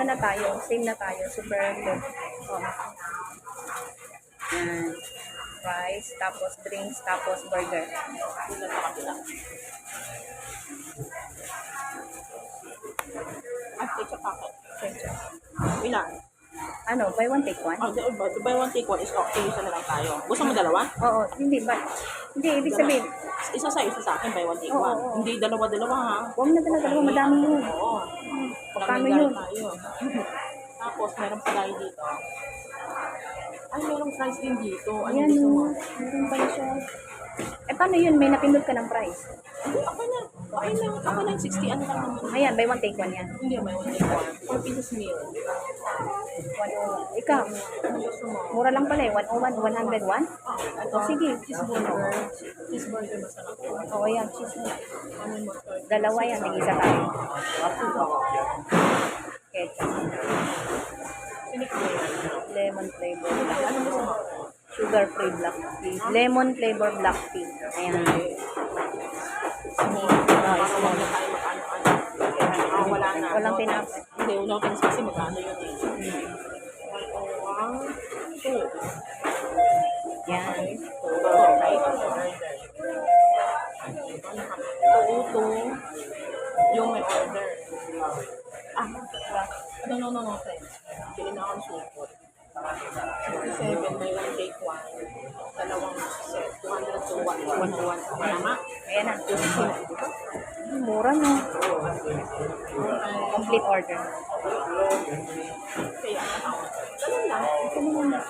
na tayo. Same na tayo. Super good. Oh. Yan. Rice, tapos drinks, tapos burger. Yun lang sa kabila. At ketchup packet. Ketchup. Ilan? Ano, buy one, take one? Oh, buy one take one is okay. Isa na lang tayo. Gusto mo dalawa? Oo, hindi ba? Hindi, ibig sabihin, Isa sa isa sa akin, buy one take Oo, one. oo. Hindi dalawa-dalawa ha. huwag na talaga, madami yun. Oo. Paano Walang yun? tayo. Tapos, meron pa tayo dito. Ay, merong fries din dito. Ano Ayan, gusto mo? meron pala siya. Eh, paano yun? May napindot ka ng price. Hindi, ako na. Okay na. Ako na 60. Ano lang naman. Ayan, buy one, take one yan. Hindi, buy one take one. 4 pieces meal. 101. Ikaw, Ano gusto mo? mura lang pala eh. 101, 101? Ito, sige. cheeseburger. Cheeseburger masarap. Oo, yan, cheese. Ano mo? Dalawa yan, nag-isa tayo. Ketchup. Sinik mo yan. Lemon flavor. Ano gusto mo? Sugar free black tea. Lemon flavor black tea. Ayan. Para wag na tayo magkano-ano. Wala na. Walang tinapay. Hindi, wala akong kasi magkano yun eh. 1, 2. Yan. Ito, yung may order. No, friends. Bili na akong supot. 67, may one take one. Dalawang set. 200 to 101. Tama? Ayan na. Mura no. Okay. Complete order. Kaya, ganun lang.